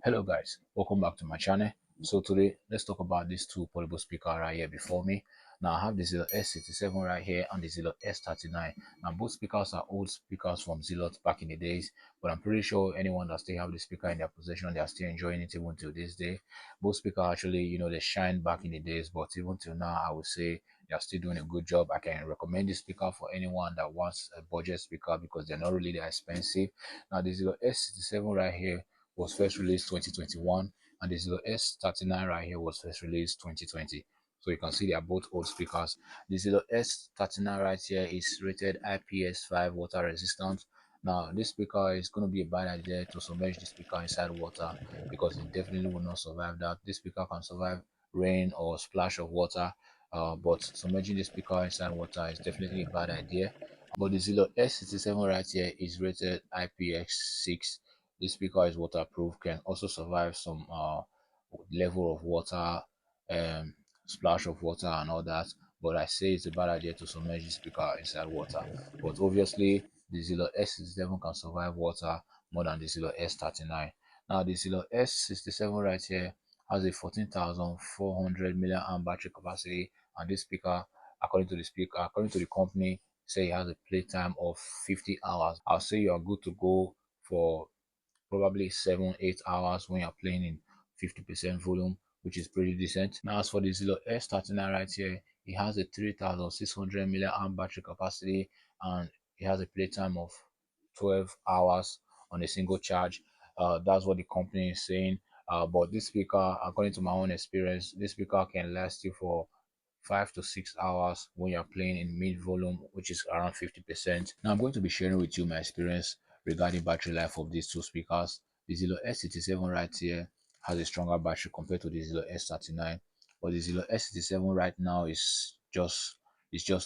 Hello guys, welcome back to my channel. So today let's talk about these two portable speakers right here before me. Now I have the Zealot S67 right here and the Zealot S39. Now both speakers are old speakers from Zealot back in the days, but I'm pretty sure anyone that still have the speaker in their possession, they are still enjoying it even till this day. Both speakers actually, they shine back in the days, but even till now I would say they are still doing a good job. I can recommend this speaker for anyone that wants a budget speaker because they're not really that expensive. Now the Zealot S67 right here was first released 2021, and the Zealot S39 right here was first released 2020. So you can see they are both old speakers. The Zealot S39 right here is rated IPS5 water resistant. Now this speaker is going to be a bad idea to submerge the speaker inside water because it definitely will not survive that. This speaker can survive rain or splash of water, but submerging the speaker inside water is definitely a bad idea. But the Zealot S67 right here is rated IPX6. This speaker is waterproof, can also survive some level of water, um, splash of water and all that. But I say it's a bad idea to submerge this speaker inside water. But obviously, the Zealot S67 can survive water more than the Zealot S39. Now, the Zealot S67 right here has a 14,400 milliamp battery capacity, and this speaker, according to the company, say it has a playtime of 50 hours. I'll say you are good to go for probably 7 8 hours when you're playing in 50% volume, which is pretty decent. Now as for the Zealot S39 right here, it has a 3600 milliamp battery capacity and it has a playtime of 12 hours on a single charge. That's what the company is saying. But this speaker, according to my own experience, this speaker can last you for 5 to 6 hours when you're playing in mid volume, which is around 50%. Now I'm going to be sharing with you my experience regarding battery life of these two speakers. The Zealot S67 right here has a stronger battery compared to the Zealot S39, but the Zealot S67 right now is just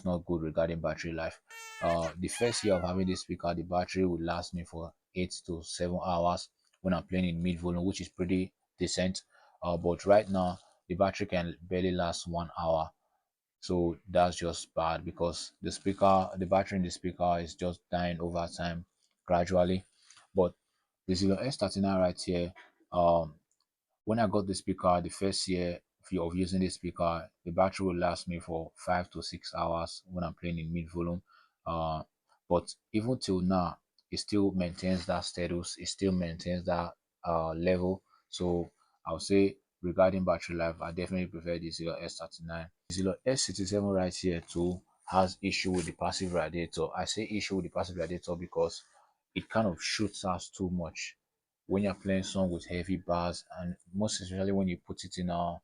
not good regarding battery life. The first year of having this speaker, the battery would last me for 8 to 7 hours when I'm playing in mid volume, which is pretty decent. But right now the battery can barely last 1 hour, so that's just bad because the battery in the speaker is just dying over time gradually. But the Zero S39 right here, um when I got the speaker the first year of using this speaker, the battery will last me for 5 to 6 hours when I'm playing in mid volume. uh but even till now it still maintains that status, it still maintains that level. So I'll say regarding battery life, I definitely prefer the Zero S39. Zero S67 right here too has issue with the passive radiator. I say issue with the passive radiator because it kind of shoots out too much when you're playing song with heavy bass, and most especially when you put it in a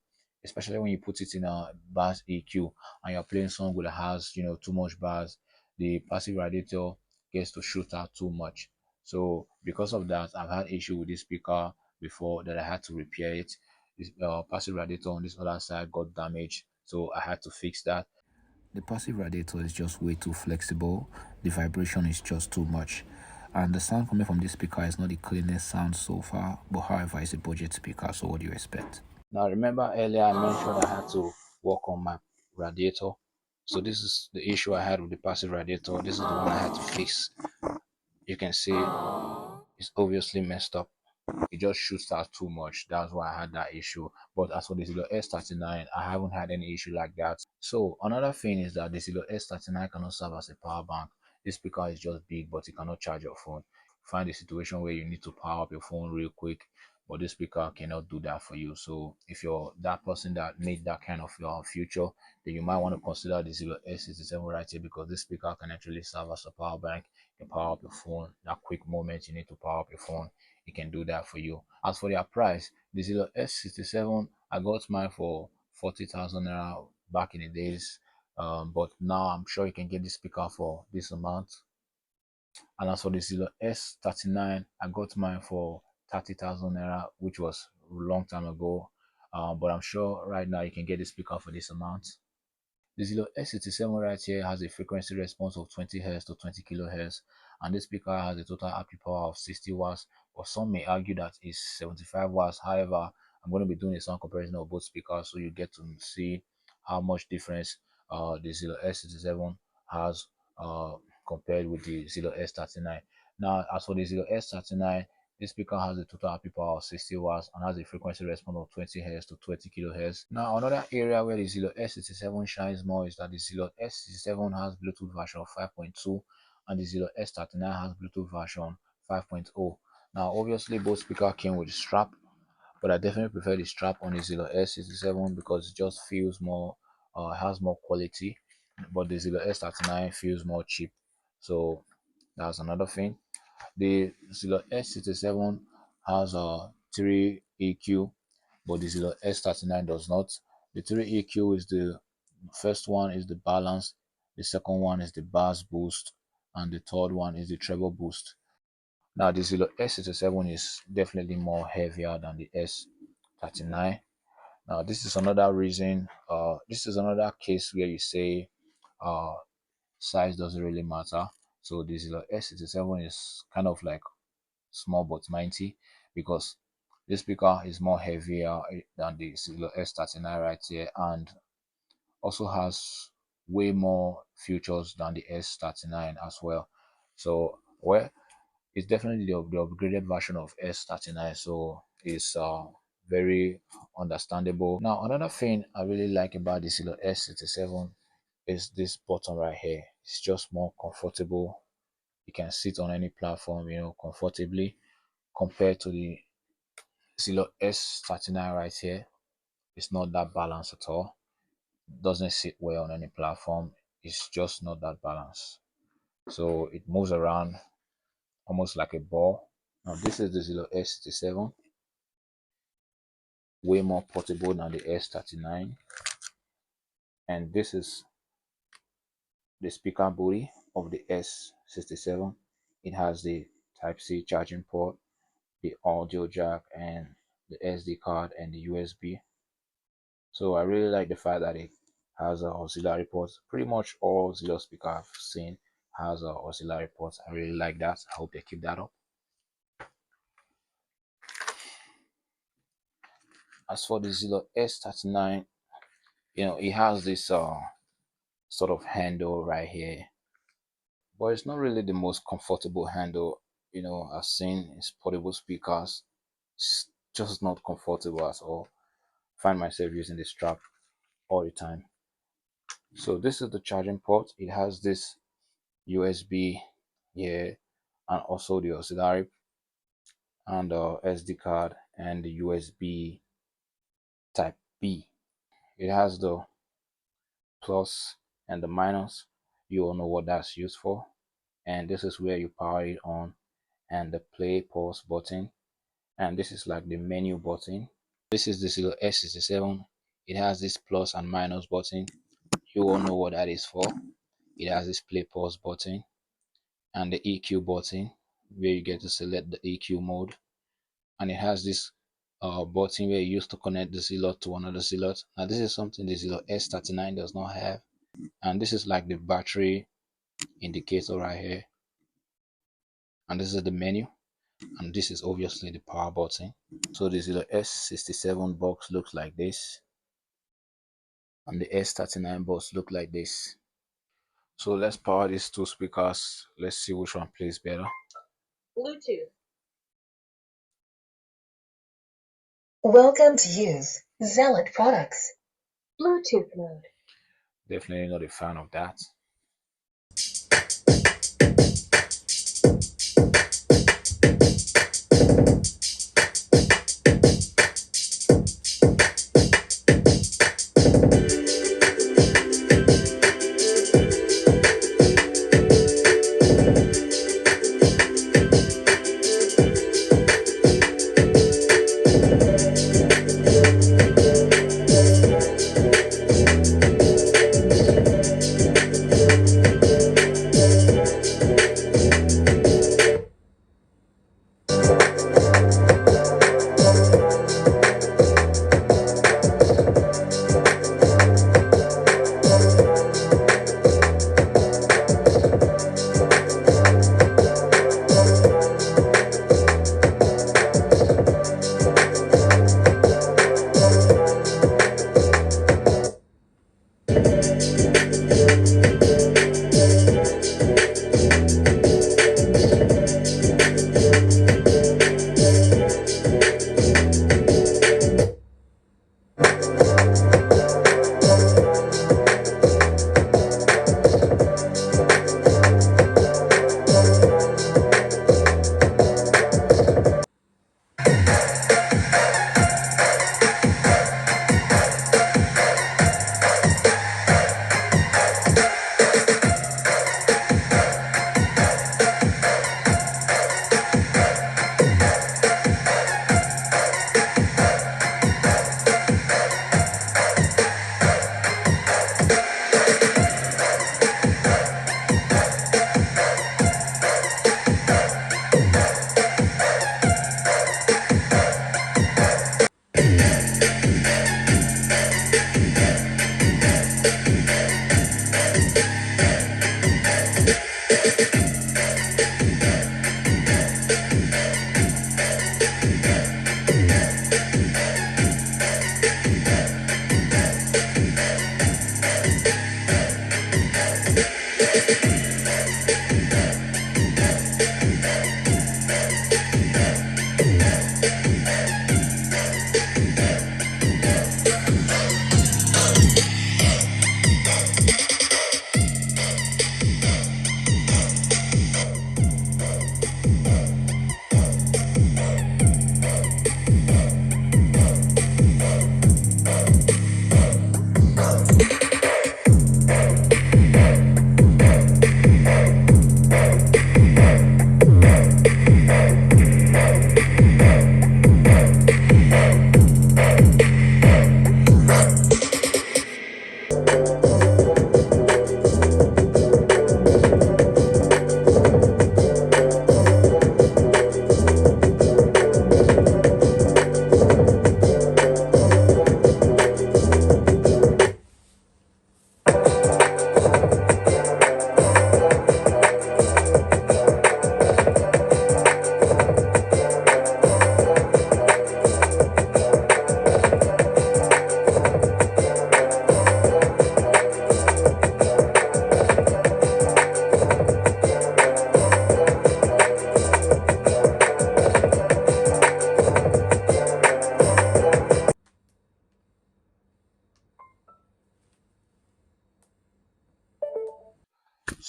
bass EQ and you're playing song with a has too much bass, the passive radiator gets to shoot out too much. So because of that, I've had issue with this speaker before that I had to repair it. This passive radiator on this other side got damaged, so I had to fix that. The passive radiator is just way too flexible. The vibration is just too much. And the sound coming from this speaker is not the cleanest sound so far, but however, it's a budget speaker, so what do you expect? Now, remember earlier I mentioned I had to work on my radiator. So this is the issue I had with the passive radiator. This is the one I had to fix. You can see it's obviously messed up. It just shoots out too much. That's why I had that issue. But as for the Zillow S39, I haven't had any issue like that. So another thing is that the Zillow S39 cannot serve as a power bank. This speaker is just big, but it cannot charge your phone. Find a situation where you need to power up your phone real quick, but this speaker cannot do that for you. So if you're that person that need that kind of future, then you might want to consider the Zillow S67 right here because this speaker can actually serve as a power bank. You can power up your phone. That quick moment you need to power up your phone, it can do that for you. As for their price, the Zillow S67, I got mine for 40,000 naira back in the days. But now I'm sure you can get this speaker for this amount. And as for the Zillow S39, I got mine for 30,000 naira, which was a long time ago. But I'm sure right now you can get this speaker for this amount. The Zillow S67 right here has a frequency response of 20 Hz to 20 kHz, and this speaker has a total output power of 60 watts, but some may argue that it's 75 watts. However, I'm going to be doing a sound comparison of both speakers so you get to see how much difference the Zillow S67 has compared with the Zillow S39. Now, as for the Zillow S39, This speaker has a total output power of 60 watts and has a frequency response of 20 Hz to 20 kHz. Now, another area where the zealot s67 shines more is that the zealot s67 has Bluetooth version 5.2 and the zealot s39 has Bluetooth version 5.0. Now, obviously, both speakers came with a strap, but I definitely prefer the strap on the zealot s67 because it just feels more, has more quality, but the zealot s39 feels more cheap. So that's another thing. The zealot s67 has a 3 EQ, but the zealot s39 does not. The 3 EQ is the first one is the balance, the second one is the bass boost, and the third one is the treble boost. Now the zealot s67 is definitely more heavier than the s39. Now this is another reason, this is another case where you say uh size doesn't really matter. So the zealot s67 is kind of like small but mighty because this speaker is more heavier than the zealot s39 right here, and also has way more features than the s39 as well. So well, it's definitely the upgraded version of s39, so it's very understandable. Now another thing I really like about the zealot s67 is this button right here. It's just more comfortable. You can sit on any platform, comfortably, compared to the zealot s39 right here. It's not that balanced at all. It doesn't sit well on any platform. It's just not that balanced, so it moves around almost like a ball. Now this is the zealot s67, way more portable than the s39, and this is the speaker body of the s67. It has the type C charging port, the audio jack, and the SD card and the USB. So I really like the fact that it has auxiliary ports. Pretty much all zealot speaker I've seen has auxiliary ports. I really like that. I hope they keep that up. As for the zealot s39, it has this sort of handle right here, but it's not really the most comfortable handle I've seen in portable speakers. It's just not comfortable at all. I find myself using the strap all the time. So this is the charging port. It has this USB here, and also the auxiliary and the SD card and the USB type B. It has the plus and the minus. You all know what that's used for, and this is where you power it on, and the play pause button, and this is like the menu button. This is the zealot s67. It has this plus and minus button. You all know what that is for. It has this play pause button and the EQ button where you get to select the EQ mode, and it has this button where you used to connect the zealot to another zealot. Now this is something the zealot s39 does not have, and this is like the battery indicator right here, and this is the menu, and this is obviously the power button. So the zealot s67 box looks like this, and the s39 box look like this. So let's power these two speakers. Let's see which one plays better. Bluetooth. Welcome to use Zealot products. Bluetooth mode. Definitely not a fan of that.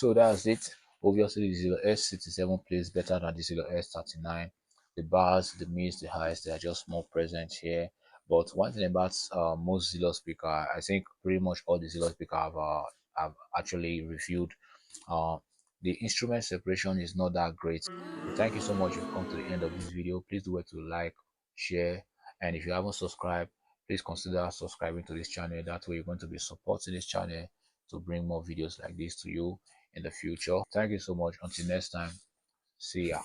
So that's it. Obviously, the Zero S67 plays better than the Zero S39. The bars, the mids, the highs, they are just more present here. But one thing about most Zero speaker, I think pretty much all the Zero speaker have actually reviewed. Uh, the instrument separation is not that great. So thank you so much. You've come to the end of this video. Please do it to like, share, and if you haven't subscribed, please consider subscribing to this channel. That way, you're going to be supporting this channel to bring more videos like this to you in the future. Thank you so much. Until next time, see ya.